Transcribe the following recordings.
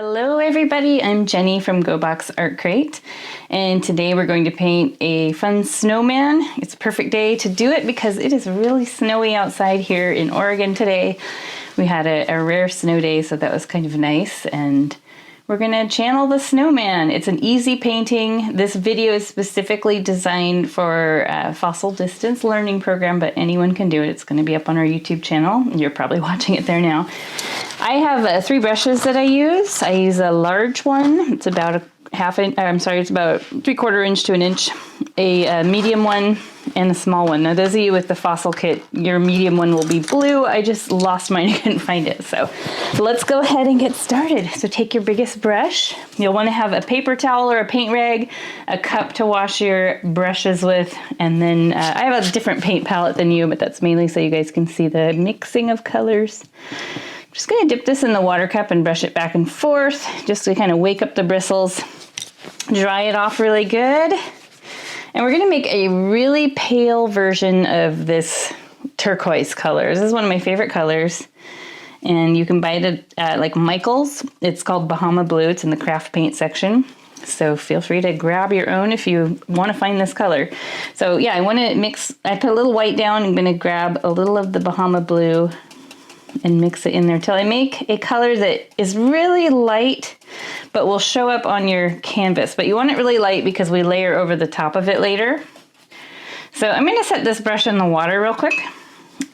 Hello everybody, I'm Jenny from Gogh Art Crate, and today we're going to paint a fun snowman. It's a perfect day to do it because it is really snowy outside here in Oregon today. We had a rare snow day, so that was kind of nice, and we're going to channel the snowman. It's an easy painting. This video is specifically designed for a fossil distance learning program, but anyone can do it. It's going to be up on our YouTube channel. You're probably watching it there now. I have 3 brushes that I use. I use a large one. It's about a it's about 3/4 inch to an inch. A medium one and a small one. Now those of you with the fossil kit, your medium one will be blue. I just lost mine, I couldn't find it. So let's go ahead and get started. So take your biggest brush. You'll want to have a paper towel or a paint rag, a cup to wash your brushes with, and then I have a different paint palette than you, but that's mainly so you guys can see the mixing of colors. I'm just going to dip this in the water cup and brush it back and forth just to kind of wake up the bristles. Dry it off really good. And we're going to make a really pale version of this turquoise color. This is one of my favorite colors. And you can buy it at like Michael's. It's called Bahama Blue. It's in the craft paint section. So feel free to grab your own if you want to find this color. So yeah, I want to mix, I put a little white down. I'm going to grab a little of the Bahama Blue and mix it in there till I make a color that is really light but will show up on your canvas. But you want it really light because we layer over the top of it later. So I'm going to set this brush in the water real quick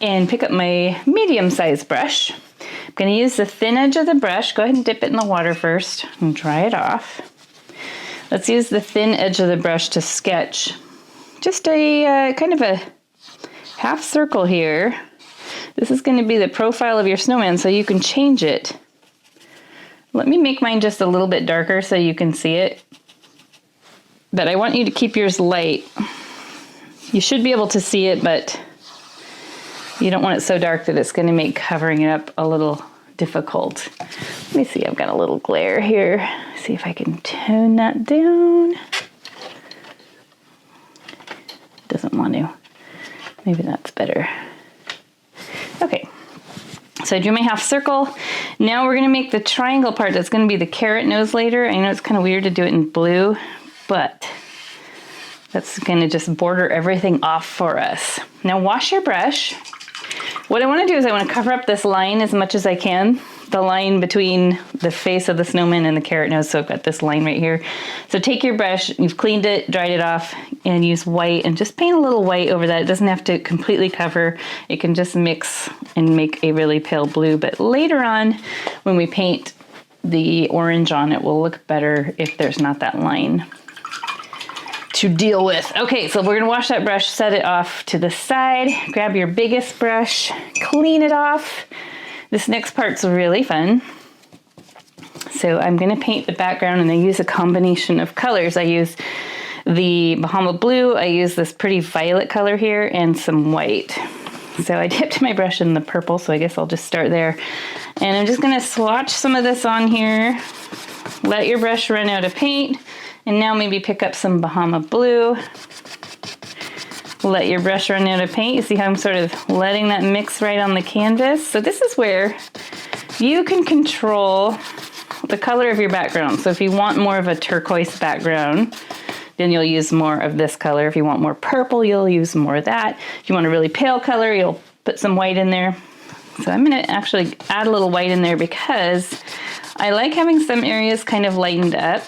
and pick up my medium-sized brush. I'm going to use the thin edge of the brush. Go ahead and dip it in the water first and dry it off. Let's use the thin edge of the brush to sketch just a kind of a half circle here. This is going to be the profile of your snowman, so you can change it. Let me make mine just a little bit darker so you can see it. But I want you to keep yours light. You should be able to see it, but you don't want it so dark that it's going to make covering it up a little difficult. Let me see, I've got a little glare here. See if I can tone that down. Doesn't want to. Maybe that's better. Okay, so I drew my half circle. Now we're going to make the triangle part. That's going to be the carrot nose later. I know it's kind of weird to do it in blue, but that's going to just border everything off for us. Now wash your brush. What I want to do is I want to cover up this line as much as I can. The line between the face of the snowman and the carrot nose, so I've got this line right here. So take your brush, you've cleaned it, dried it off, and use white, and just paint a little white over that. It doesn't have to completely cover. It can just mix and make a really pale blue, but later on, when we paint the orange on, it will look better if there's not that line to deal with. Okay, so we're gonna wash that brush, set it off to the side, grab your biggest brush, clean it off. This next part's really fun. So I'm going to paint the background, and I use a combination of colors. I use the Bahama Blue, I use this pretty violet color here, and some white. So I dipped my brush in the purple, so I guess I'll just start there. And I'm just going to swatch some of this on here. Let your brush run out of paint, and now maybe pick up some Bahama Blue. Let your brush run out of paint. You see how I'm sort of letting that mix right on the canvas? So this is where you can control the color of your background. So if you want more of a turquoise background, then you'll use more of this color. If you want more purple, you'll use more of that. If you want a really pale color, you'll put some white in there. So I'm going to actually add a little white in there because I like having some areas kind of lightened up,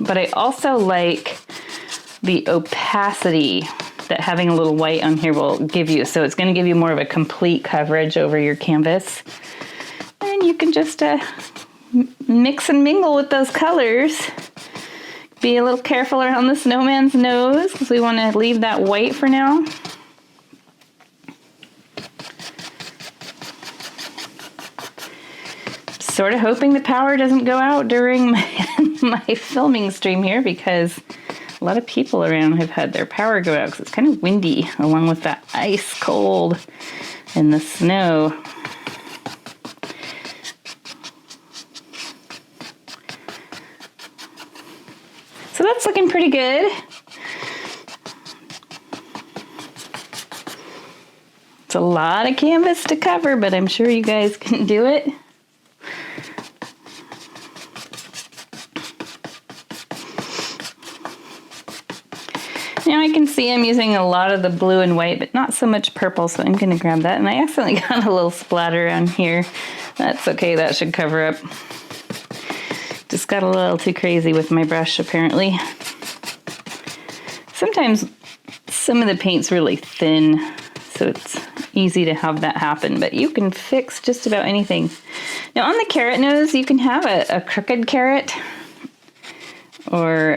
but I also like the opacity that having a little white on here will give you. So it's going to give you more of a complete coverage over your canvas. And you can just mix and mingle with those colors. Be a little careful around the snowman's nose because we want to leave that white for now. Sort of hoping the power doesn't go out during my filming stream here because a lot of people around have had their power go out because it's kind of windy along with that ice cold and the snow. So that's looking pretty good. It's a lot of canvas to cover, but I'm sure you guys can do it. Now I can see I'm using a lot of the blue and white, but not so much purple, so I'm gonna grab that. And I accidentally got a little splatter on here. That's okay, that should cover up. Just got a little too crazy with my brush, apparently. Sometimes some of the paint's really thin, so it's easy to have that happen, but you can fix just about anything. Now on the carrot nose, you can have a crooked carrot or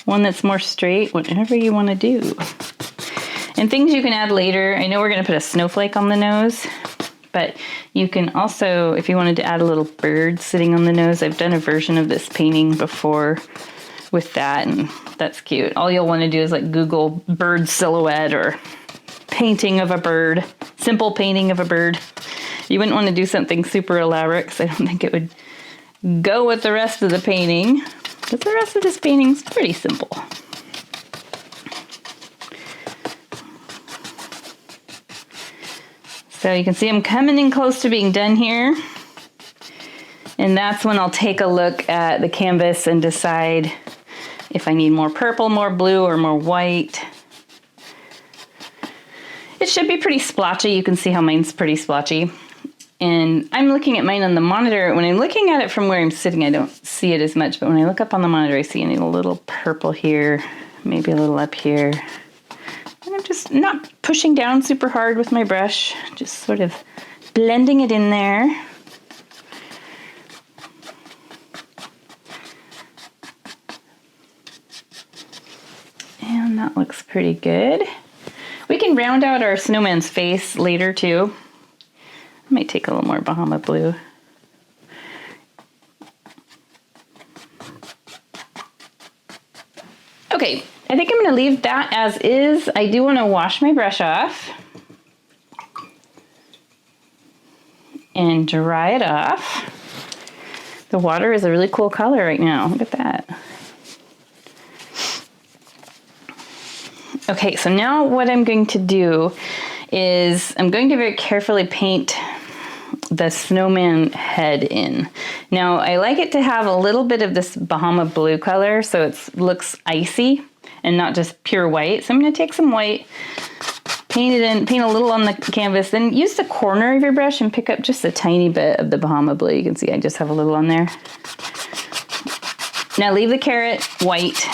one that's more straight, whatever you want to do. And things you can add later. I know we're going to put a snowflake on the nose, but you can also, if you wanted to add a little bird sitting on the nose, I've done a version of this painting before with that, and that's cute. All you'll want to do is like Google bird silhouette or painting of a bird, simple painting of a bird. You wouldn't want to do something super elaborate because I don't think it would go with the rest of the painting. But the rest of this painting's pretty simple. So you can see I'm coming in close to being done here. And that's when I'll take a look at the canvas and decide if I need more purple, more blue, or more white. It should be pretty splotchy. You can see how mine's pretty splotchy. And I'm looking at mine on the monitor. When I'm looking at it from where I'm sitting, I don't see it as much. But when I look up on the monitor, I see a little purple here, maybe a little up here. And I'm just not pushing down super hard with my brush, just sort of blending it in there. And that looks pretty good. We can round out our snowman's face later too. I might take a little more Bahama blue. Okay, I think I'm going to leave that as is. I do want to wash my brush off and dry it off. The water is a really cool color right now. Look at that. Okay, so now what I'm going to do is I'm going to very carefully paint the snowman head in. Now I like it to have a little bit of this Bahama blue color so it looks icy and not just pure white. So I'm going to take some white, paint it in, paint a little on the canvas, then use the corner of your brush and pick up just a tiny bit of the Bahama blue. You can see I just have a little on there. Now leave the carrot white.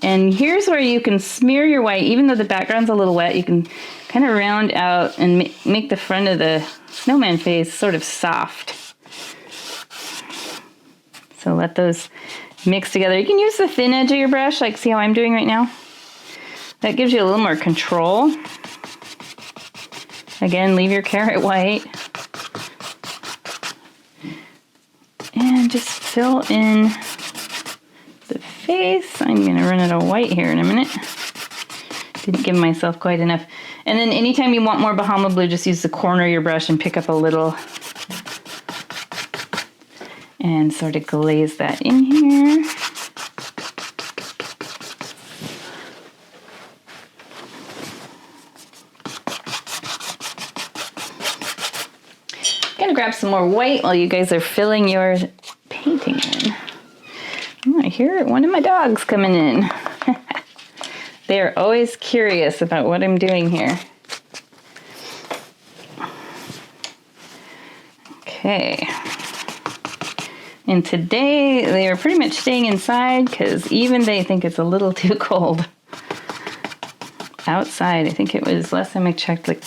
And here's where you can smear your white. Even though the background's a little wet, you can kind of round out and make the front of the snowman face sort of soft. So let those mix together. You can use the thin edge of your brush, like see how I'm doing right now? That gives you a little more control. Again, leave your carrot white. And just fill in the face. I'm going to run out of white here in a minute. Didn't give myself quite enough. And then anytime you want more Bahama blue, just use the corner of your brush and pick up a little and sort of glaze that in here. I'm gonna grab some more white while you guys are filling your painting in. Oh, I hear one of my dogs coming in. They're always curious about what I'm doing here. Okay. And today they are pretty much staying inside because even they think it's a little too cold. Outside, I think it was, last time I checked, like,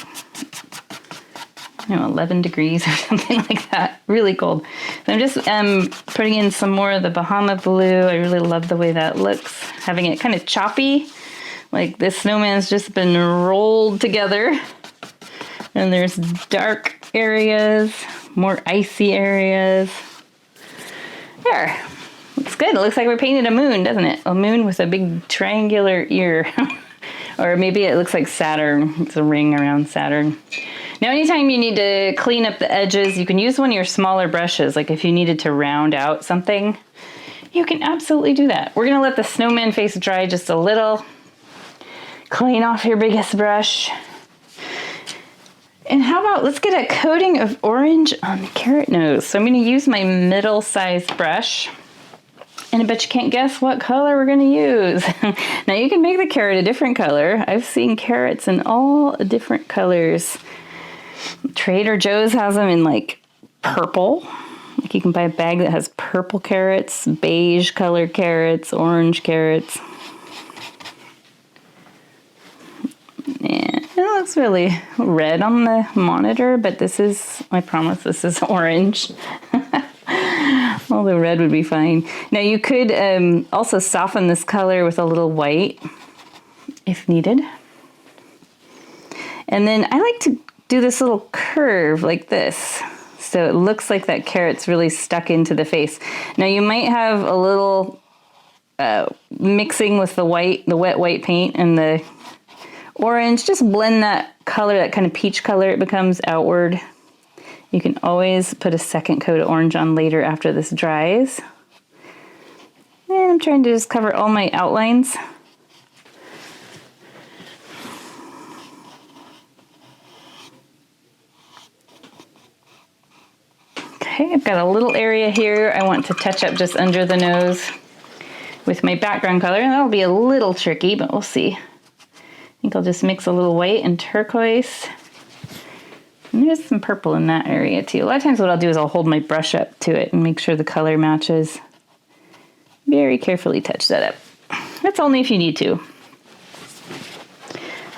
11 degrees or something like that. Really cold. So I'm just putting in some more of the Bahama blue. I really love the way that looks. Having it kind of choppy. Like this snowman's just been rolled together. And there's dark areas, more icy areas. There. Looks good. It looks like we painted a moon, doesn't it? A moon with a big triangular ear. Or maybe it looks like Saturn. It's a ring around Saturn. Now, anytime you need to clean up the edges, you can use one of your smaller brushes. Like if you needed to round out something, you can absolutely do that. We're going to let the snowman face dry just a little. Clean off your biggest brush. And how about, let's get a coating of orange on the carrot nose. So I'm going to use my middle-sized brush. And I bet you can't guess what color we're gonna use. Now you can make the carrot a different color. I've seen carrots in all different colors. Trader Joe's has them in like purple. Like you can buy a bag that has purple carrots, beige colored carrots, orange carrots. And it looks really red on the monitor, but this is, I promise this is orange. Although red would be fine. Now you could also soften this color with a little white if needed. And then I like to do this little curve like this. So it looks like that carrot's really stuck into the face. Now you might have a little mixing with the white, the wet white paint and the orange. Just blend that color, that kind of peach color it becomes outward. You can always put a second coat of orange on later after this dries. And I'm trying to just cover all my outlines. Okay, I've got a little area here I want to touch up just under the nose with my background color, and that'll be a little tricky, but we'll see. I think I'll just mix a little white and turquoise. And there's some purple in that area too. A lot of times what I'll do is I'll hold my brush up to it and make sure the color matches. Very carefully touch that up. That's only if you need to.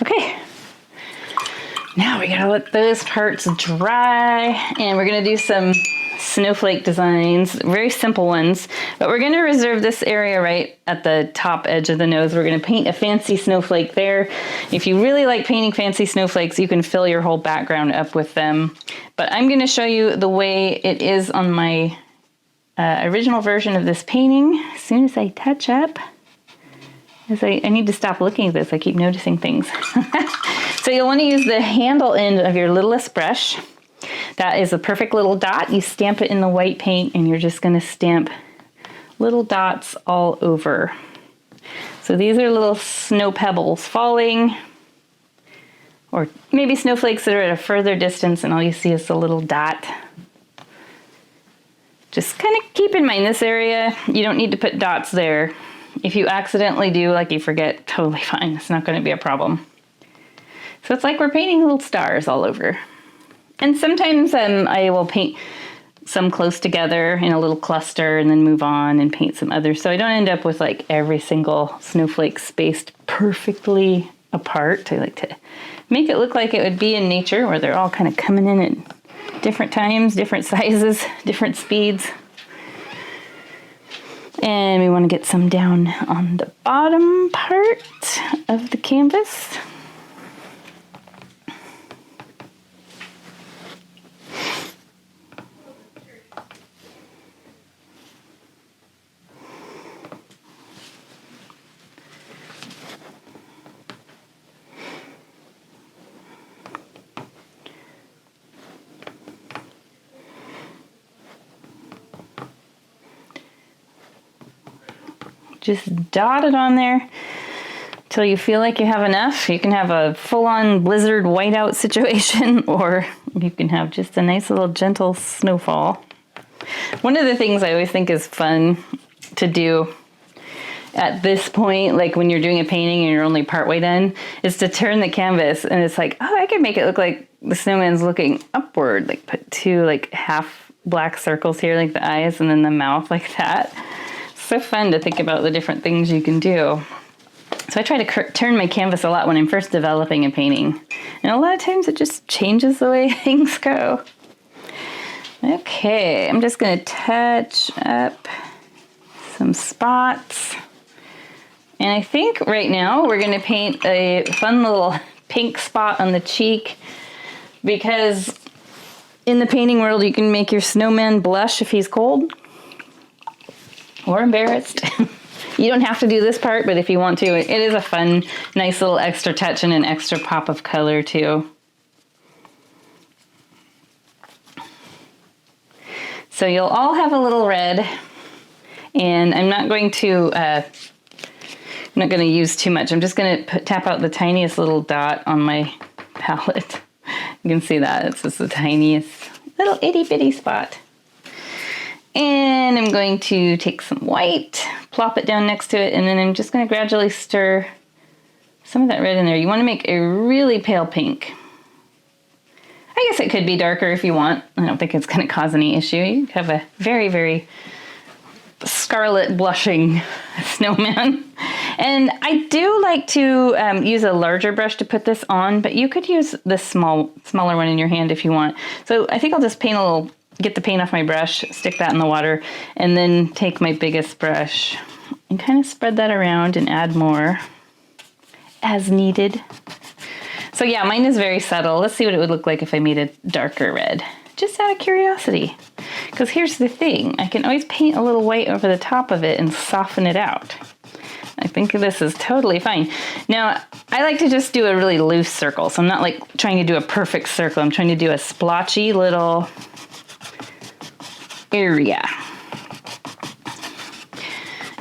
Okay. Now we gotta let those parts dry, and we're gonna do some snowflake designs, very simple ones, but we're gonna reserve this area right at the top edge of the nose. We're gonna paint a fancy snowflake there. If you really like painting fancy snowflakes, you can fill your whole background up with them. But I'm gonna show you the way it is on my original version of this painting. As soon as I touch up, I need to stop looking at this, I keep noticing things. So you'll wanna use the handle end of your littlest brush. That is a perfect little dot. You stamp it in the white paint and you're just gonna stamp little dots all over. So these are little snow pebbles falling, or maybe snowflakes that are at a further distance and all you see is the little dot. Just kind of keep in mind this area, you don't need to put dots there. If you accidentally do, like you forget, totally fine. It's not gonna be a problem. So it's like we're painting little stars all over. And sometimes I will paint some close together in a little cluster and then move on and paint some others. So I don't end up with like every single snowflake spaced perfectly apart. I like to make it look like it would be in nature where they're all kind of coming in at different times, different sizes, different speeds. And we want to get some down on the bottom part of the canvas. Just dot it on there till you feel like you have enough. You can have a full-on blizzard whiteout situation, or you can have just a nice little gentle snowfall. One of the things I always think is fun to do at this point, like when you're doing a painting and you're only partway done, is to turn the canvas and it's like, oh, I could make it look like the snowman's looking upward, like put two like half black circles here, like the eyes, and then the mouth like that. So fun to think about the different things you can do. So I try to turn my canvas a lot when I'm first developing a painting. And a lot of times it just changes the way things go. Okay, I'm just gonna touch up some spots. And I think right now we're gonna paint a fun little pink spot on the cheek, because in the painting world you can make your snowman blush if he's cold or embarrassed. You don't have to do this part, but if you want to, it is a fun, nice little extra touch and an extra pop of color too. So you'll all have a little red, and I'm not going to use too much. I'm just going to tap out the tiniest little dot on my palette. You can see that, it's just the tiniest little itty bitty spot. And I'm going to take some white, plop it down next to it, and then I'm just going to gradually stir some of that red in there. You want to make a really pale pink. I guess it could be darker if you want. I don't think it's going to cause any issue. You have a very, very scarlet blushing snowman. And I do like to use a larger brush to put this on, but you could use this smaller one in your hand if you want. So I think I'll just get the paint off my brush, stick that in the water, and then take my biggest brush and kind of spread that around and add more as needed. So yeah, mine is very subtle. Let's see what it would look like if I made a darker red, just out of curiosity. Because here's the thing, I can always paint a little white over the top of it and soften it out. I think this is totally fine. Now, I like to just do a really loose circle, so I'm not like trying to do a perfect circle. I'm trying to do a splotchy little area.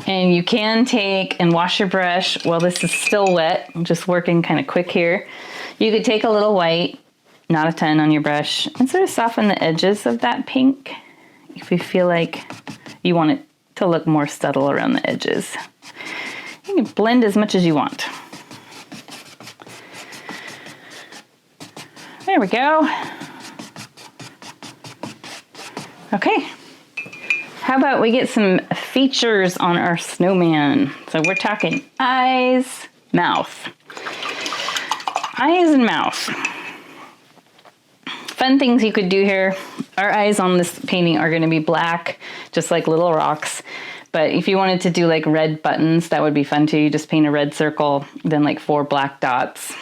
And you can take and wash your brush while this is still wet. I'm just working kind of quick here. You could take a little white, not a ton on your brush, and sort of soften the edges of that pink if you feel like you want it to look more subtle around the edges. You can blend as much as you want. There we go. Okay. How about we get some features on our snowman? So we're talking eyes, mouth. Eyes and mouth. Fun things you could do here. Our eyes on this painting are going to be black, just like little rocks. But if you wanted to do like red buttons, that would be fun too. You just paint a red circle, then like 4 black dots.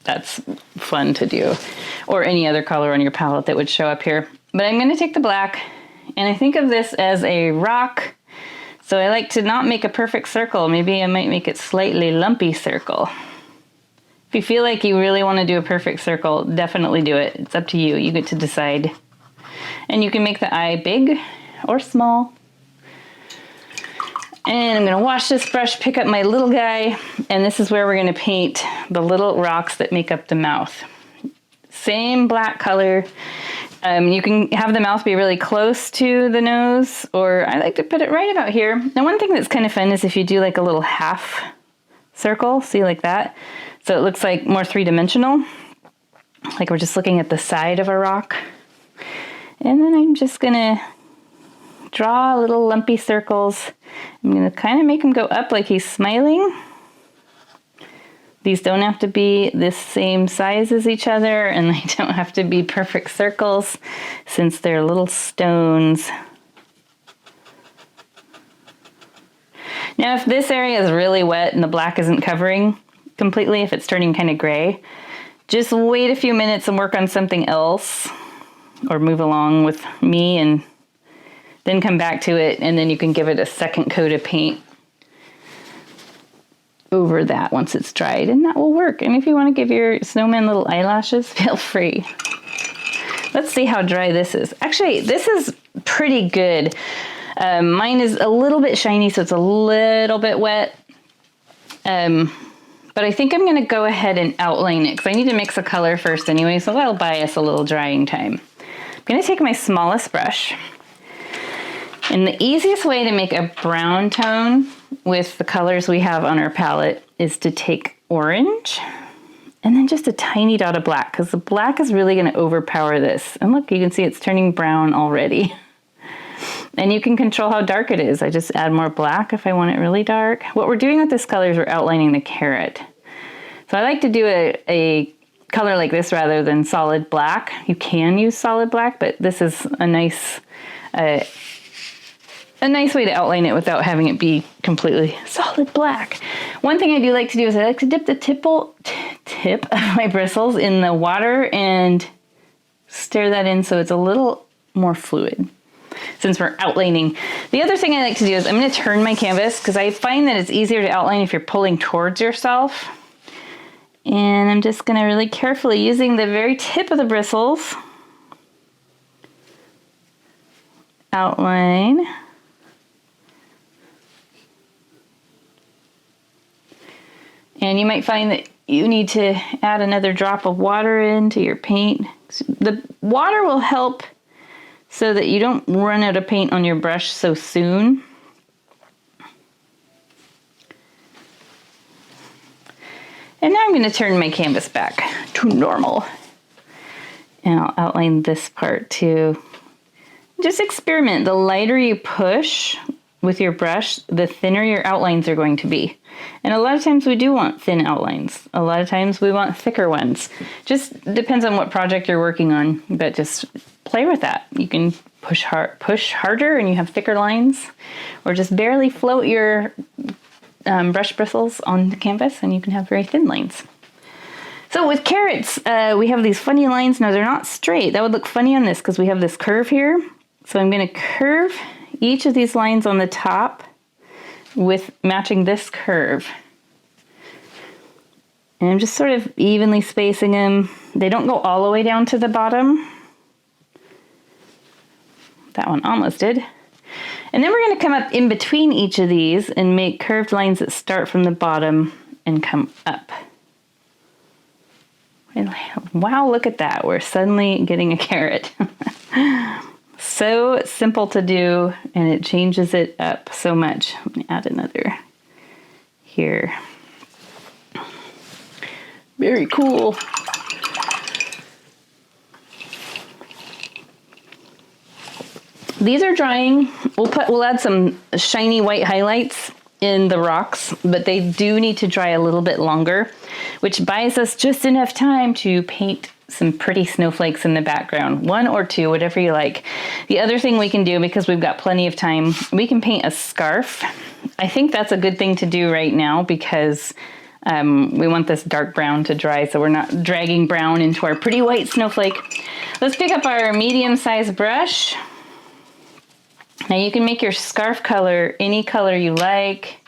That's fun to do. Or any other color on your palette that would show up here. But I'm going to take the black, and I think of this as a rock. So I like to not make a perfect circle. Maybe I might make it slightly lumpy circle. If you feel like you really want to do a perfect circle, definitely do it. It's up to you. You get to decide. And you can make the eye big or small. And I'm going to wash this brush, pick up my little guy, and this is where we're going to paint the little rocks that make up the mouth. Same black color. You can have the mouth be really close to the nose, or I like to put it right about here. Now, one thing that's kind of fun is if you do like a little half circle, see, like that. So it looks like more three-dimensional, like we're just looking at the side of a rock. And then I'm just going to draw little lumpy circles. I'm going to kind of make him go up like he's smiling. These don't have to be the same size as each other, and they don't have to be perfect circles since they're little stones. Now, if this area is really wet and the black isn't covering completely, if it's turning kind of gray, just wait a few minutes and work on something else, or move along with me and then come back to it, and then you can give it a second coat of paint over that once it's dried, and that will work. And if you want to give your snowman little eyelashes, feel free. Let's see how dry this is. Actually, this is pretty good. Mine is a little bit shiny, so it's a little bit wet. But I think I'm going to go ahead and outline it, because I need to mix a color first anyway, so that'll buy us a little drying time. I'm going to take my smallest brush. And the easiest way to make a brown tone with the colors we have on our palette is to take orange and then just a tiny dot of black, because the black is really going to overpower this. And look, you can see it's turning brown already. And you can control how dark it is. I just add more black if I want it really dark. What we're doing with this color is we're outlining the carrot. So I like to do a color like this rather than solid black. You can use solid black, but this is a nice way to outline it without having it be completely solid black. One thing I do like to do is I like to dip the tip of my bristles in the water and stir that in so it's a little more fluid since we're outlining. The other thing I like to do is I'm going to turn my canvas, because I find that it's easier to outline if you're pulling towards yourself. And I'm just going to really carefully, using the very tip of the bristles, outline. And you might find that you need to add another drop of water into your paint. The water will help so that you don't run out of paint on your brush so soon. And now I'm going to turn my canvas back to normal. And I'll outline this part too. Just experiment. The lighter you push with your brush, the thinner your outlines are going to be. And a lot of times we do want thin outlines. A lot of times we want thicker ones. Just depends on what project you're working on, but just play with that. You can push harder and you have thicker lines, or just barely float your brush bristles on the canvas and you can have very thin lines. So with carrots, we have these funny lines. Now they're not straight. That would look funny on this because we have this curve here. So I'm going to curve each of these lines on the top with matching this curve. And I'm just sort of evenly spacing them. They don't go all the way down to the bottom. That one almost did. And then we're going to come up in between each of these and make curved lines that start from the bottom and come up. And wow, look at that. We're suddenly getting a carrot. So simple to do, and it changes it up so much. Let me add another here. Very cool. These are drying. We'll add some shiny white highlights in the rocks, but they do need to dry a little bit longer, which buys us just enough time to paint some pretty snowflakes in the background. 1 or 2, whatever you like. The other thing we can do, because we've got plenty of time, we can paint a scarf. I think that's a good thing to do right now because we want this dark brown to dry so we're not dragging brown into our pretty white snowflake. Let's pick up our medium-sized brush. Now you can make your scarf color any color you like,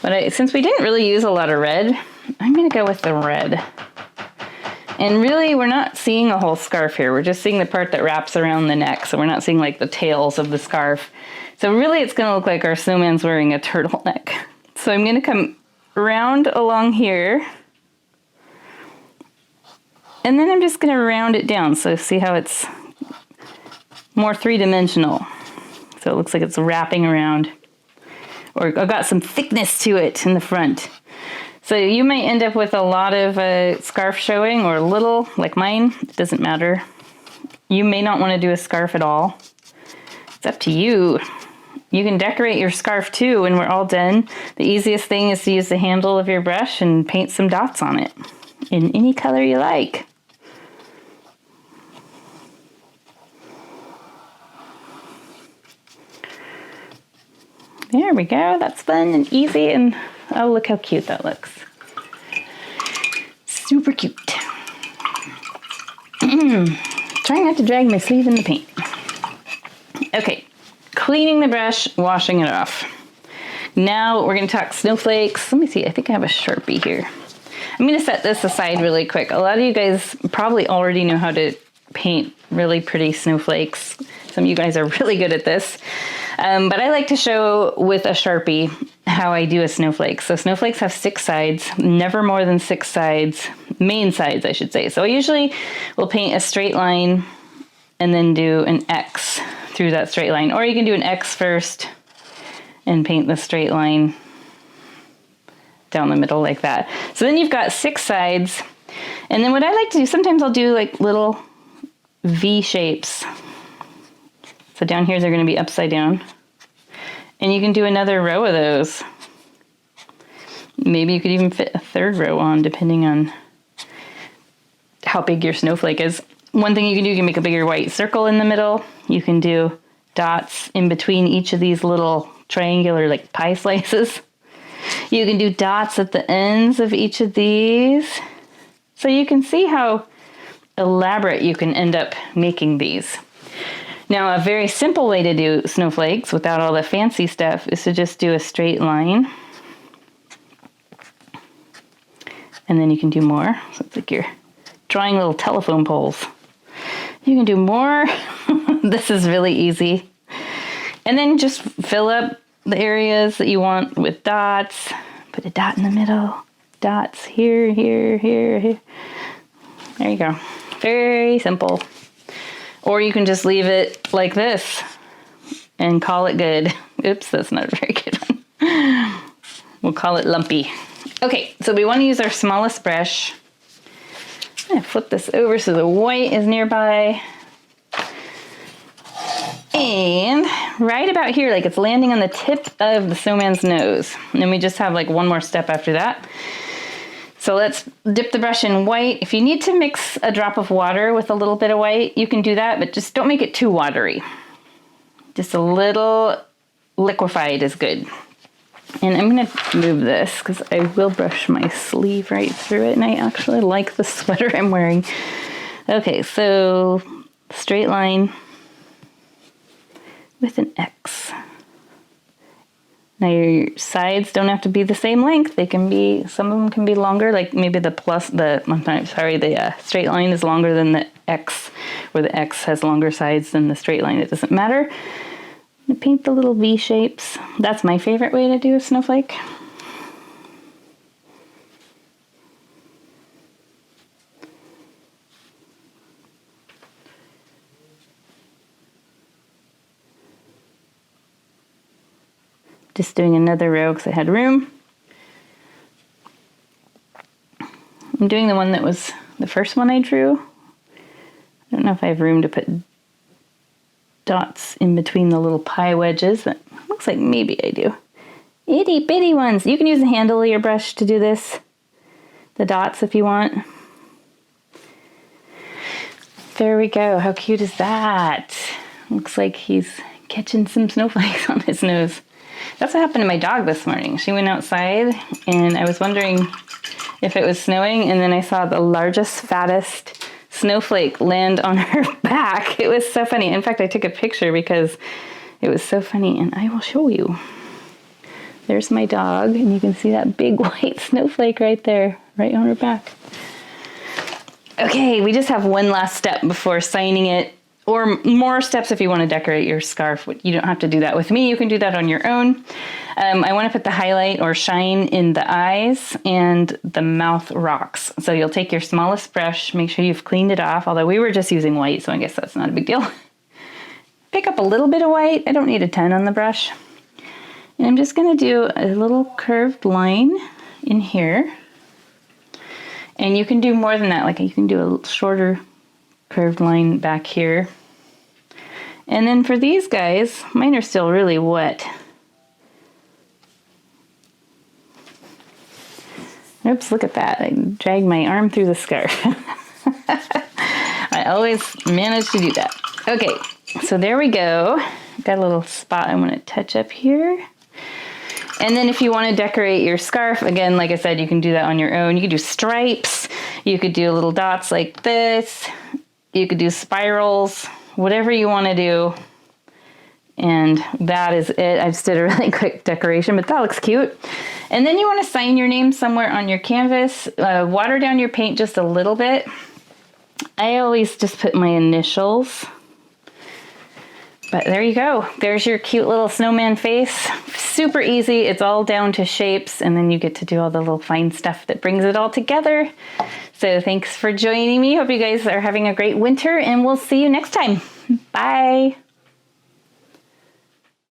but since we didn't really use a lot of red, I'm going to go with the red. And really, we're not seeing a whole scarf here. We're just seeing the part that wraps around the neck, so we're not seeing like the tails of the scarf. So really, it's going to look like our snowman's wearing a turtleneck. So I'm going to come round along here, and then I'm just going to round it down. So see how it's more three-dimensional. So it looks like it's wrapping around, or I've got some thickness to it in the front. So you might end up with a lot of scarf showing, or a little, like mine. It doesn't matter. You may not want to do a scarf at all. It's up to you. You can decorate your scarf too when we're all done. The easiest thing is to use the handle of your brush and paint some dots on it in any color you like. There we go. That's fun and easy, and oh, look how cute that looks. Super cute. Trying not to drag my sleeve in the paint. Okay, cleaning the brush, washing it off. Now we're going to talk snowflakes. Let me see, I think I have a Sharpie here. I'm going to set this aside really quick. A lot of you guys probably already know how to paint really pretty snowflakes. Some of you guys are really good at this. But I like to show with a Sharpie how I do a snowflake. So snowflakes have 6 sides, never more than 6 sides, main sides, I should say. So I usually will paint a straight line and then do an X through that straight line. Or you can do an X first and paint the straight line down the middle like that. So then you've got 6 sides. And then what I like to do, sometimes I'll do like little V shapes. So down here they're going to be upside down. And you can do another row of those. Maybe you could even fit a 3rd row on depending on how big your snowflake is. One thing you can do, you can make a bigger white circle in the middle. You can do dots in between each of these little triangular like pie slices. You can do dots at the ends of each of these. So you can see how elaborate you can end up making these. Now, a very simple way to do snowflakes without all the fancy stuff is to just do a straight line. And then you can do more. So it's like you're drawing little telephone poles. You can do more. This is really easy. And then just fill up the areas that you want with dots. Put a dot in the middle. Dots here, here, here, here. There you go. Very simple. Or you can just leave it like this and call it good. Oops, that's not a very good one. We'll call it lumpy. Okay, so we want to use our smallest brush. I'm gonna flip this over so the white is nearby. And right about here, like it's landing on the tip of the snowman's nose. And then we just have like one more step after that. So let's dip the brush in white. If you need to mix a drop of water with a little bit of white, you can do that, but just don't make it too watery. Just a little liquefied is good. And I'm gonna move this because I will brush my sleeve right through it, and I actually like the sweater I'm wearing. Okay, so straight line with an X. Now your sides don't have to be the same length. They can be, some of them can be longer, like maybe the straight line is longer than the X, or the X has longer sides than the straight line. It doesn't matter. I'm gonna paint the little V shapes. That's my favorite way to do a snowflake. Just doing another row because I had room. I'm doing the one that was the first one I drew. I don't know if I have room to put dots in between the little pie wedges. That looks like maybe I do. Itty bitty ones. You can use the handle of your brush to do this. The dots if you want. There we go. How cute is that? Looks like he's catching some snowflakes on his nose. That's what happened to my dog this morning. She went outside and I was wondering if it was snowing, and then I saw the largest, fattest snowflake land on her back. It was so funny. In fact, I took a picture because it was so funny, and I will show you. There's my dog, and you can see that big white snowflake right there, right on her back. Okay, we just have one last step before signing it, or more steps if you want to decorate your scarf. You don't have to do that with me. You can do that on your own. I want to put the highlight or shine in the eyes and the mouth rocks. So you'll take your smallest brush, make sure you've cleaned it off, although we were just using white, so I guess that's not a big deal. Pick up a little bit of white. I don't need a ton on the brush. And I'm just going to do a little curved line in here. And you can do more than that. Like you can do a shorter curved line back here. And then for these guys, mine are still really wet. Oops, look at that. I dragged my arm through the scarf. I always manage to do that. Okay, so there we go. Got a little spot I want to touch up here. And then if you want to decorate your scarf, again, like I said, you can do that on your own. You could do stripes. You could do little dots like this. You could do spirals, whatever you want to do. And that is it. I just did a really quick decoration, but that looks cute. And then you want to sign your name somewhere on your canvas. Water down your paint just a little bit. I always just put my initials. But there you go. There's your cute little snowman face. Super easy. It's all down to shapes, and then you get to do all the little fine stuff that brings it all together. So thanks for joining me. Hope you guys are having a great winter, and we'll see you next time. Bye.